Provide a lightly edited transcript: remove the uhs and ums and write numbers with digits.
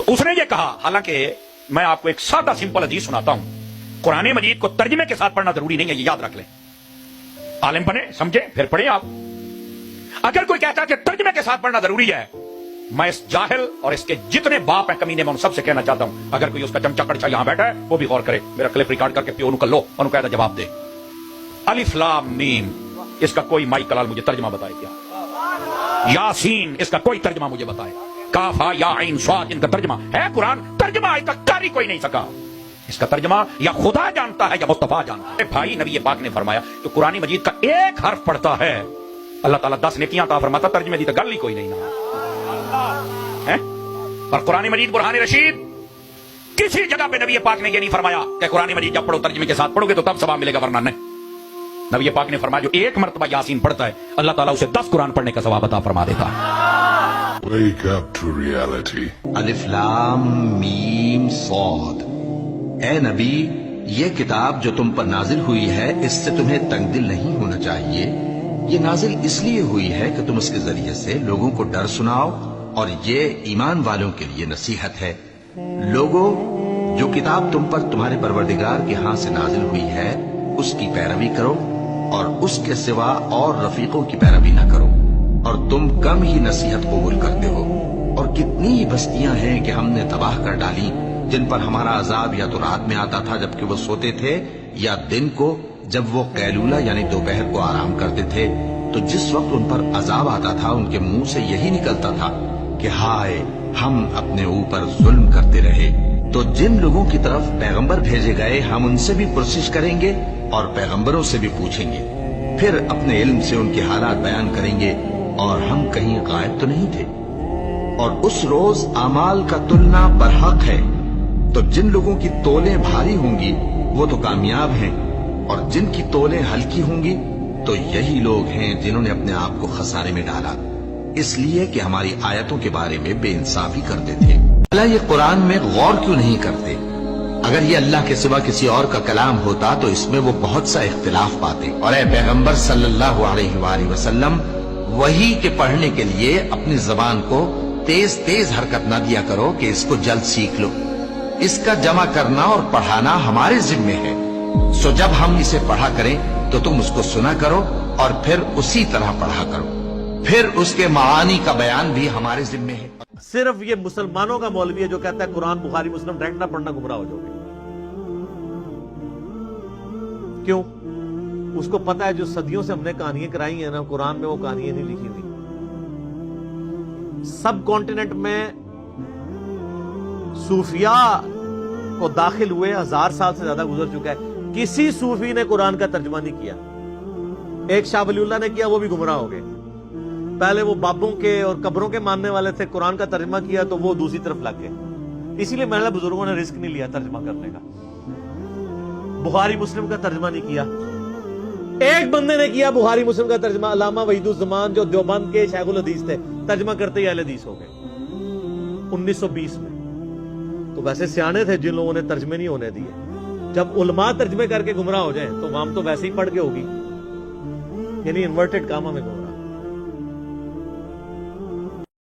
उसने ये कहा, हालांकि मैं आपको एक सादा सिंपल हदीस सुनाता हूं, कुरान मजीद को तर्जमे के साथ पढ़ना जरूरी नहीं है, ये याद रख लें। आलिम बने, समझे, फिर पढ़े आप। अगर कोई कहता है कि तर्जमे के साथ पढ़ना जरूरी है, मैं इस जाहिल और इसके जितने बाप हैं कमीने में उन सबसे कहना चाहता हूं, अगर कोई उसका चमचा कड़छा यहां बैठा है वो भी गौर करे, मेरा क्लिप रिकॉर्ड करके प्यो कर लो, उन्होंने कहता जवाब दे। अलिफ लाम मीम, इसका कोई माई कलाल मुझे तर्जमा बताए क्या? यासीन, इसका कोई तर्जमा मुझे बताए? काफा या आइन स्वाद, इनका तर्जमा है? कुरान तर्जमा आज तक कर ही कोई नहीं सका। इसका तर्जमा या खुदा जानता है या मुस्तफा जानता है। भाई नबी पाक ने फरमाया तो कुरान मजीद का एक हर्फ पढ़ता है, अल्लाह ताला 10 नेकियां अता फरमाता, तर्जमे दी तो गल ही कोई नहीं ना है। और कुरान मजीद बुरहान रशीद, किसी जगह पे नबी पाक ने ये नहीं फरमाया कि कुरान मजीद जब पढ़ो तर्जमे के साथ पढ़ोगे तो तब सवाब मिलेगा, वरना नहीं। नबी पाक ने फरमाया जो एक मर्तबा यासीन पढ़ता है अल्लाह ताला उसे 10 कुरान पढ़ने का सवाब अता फरमा देता है। Wake up to reality. अलिफ लाम मीम सॉद। ए नबी, ये किताब जो तुम पर नाजिल हुई है, इससे तुम्हें तंगदिल नहीं होना चाहिए। ये नाजिल इसलिए हुई है कि तुम इसके जरिए से लोगों को डर सुनाओ, और ये ईमान वालों के लिए नसीहत है। लोगों, जो किताब तुम पर तुम्हारे परवरदिगार के हाथ से नाजिल हुई है उसकी पैरवी करो, और उसके सिवा और रफीकों की पैरवी न करो, और तुम कम ही नसीहत कबूल करते हो। और कितनी ही बस्तियां हैं कि हमने तबाह कर डाली, जिन पर हमारा अजाब या तो रात में आता था जबकि वो सोते थे, या दिन को जब वो कैलूला यानी दोपहर को आराम करते थे। तो जिस वक्त उन पर अजाब आता था उनके मुंह से यही निकलता था कि हाय, हम अपने ऊपर जुल्म करते रहे। तो जिन लोगों की तरफ पैगंबर भेजे गए, हम उनसे भी पुरसिश करेंगे और पैगंबरों से भी पूछेंगे, फिर अपने इल्म से उनके हालात बयान करेंगे, और हम कहीं गायब तो नहीं थे। और उस रोज अमाल का तुलना बरहक है। तो जिन लोगों की तोलें भारी होंगी वो तो कामयाब हैं, और जिनकी तोलें हल्की होंगी तो यही लोग हैं जिन्होंने अपने आप को खसारे में डाला, इसलिए कि हमारी आयतों के बारे में बेइंसाफी करते थे। अल्लाह ये कुरान में गौर क्यों नहीं करते? अगर ये अल्लाह के सिवा किसी और का कलाम होता तो इसमें वो बहुत सा इख्तिलाफ पाते। और ए पैगंबर सल्लल्लाहु अलैहि वसल्लम, वही के पढ़ने के लिए अपनी जबान को तेज तेज हरकत न दिया करो कि इसको जल्द सीख लो। इसका जमा करना और पढ़ाना हमारे जिम्मे है। सो जब हम इसे पढ़ा करें तो तुम उसको सुना करो और फिर उसी तरह पढ़ा करो, फिर उसके मानी का बयान भी हमारे जिम्मे है। सिर्फ ये मुसलमानों का मौलवी है जो कहता है कुरान बुखारी मुस्लिम डायरेक्ट ना पढ़ना गुमराह हो जाओगे। क्यों? उसको पता है जो सदियों से हमने कहानियां कराई हैं ना, कुरान में वो कहानियां नहीं लिखी हुई। सब कॉन्टिनेंट में सूफिया को दाखिल हुए 1000 साल से ज्यादा गुजर चुका है, किसी सूफी ने कुरान का तर्जुमा नहीं किया। एक शाह वलीउल्लाह ने किया, वो भी गुमराह हो गए। पहले वो बाबों के और कब्रों के मानने वाले थे, कुरान का तर्जुमा किया तो वो दूसरी तरफ लग गए। इसीलिए महिला बुजुर्गों ने रिस्क नहीं लिया तर्जुमा करने का। बुखारी मुस्लिम का तर्जुमा नहीं किया। एक बंदे ने किया बुखारी मुस्लिम का तर्जुमा, अल्लामा वहीदुज़्ज़मान जो देवबंद के शेखुल हदीस थे, तर्जुमा करते ही अहले हदीस हो गए 1920 में। तो वैसे सियाने थे जिन लोगों ने तर्जमे नहीं होने दिए। जब उलमा तर्जमे करके गुमराह हो जाए तो हम तो वैसे ही पढ़ के होगी, यानी इन्वर्टेड काम हमें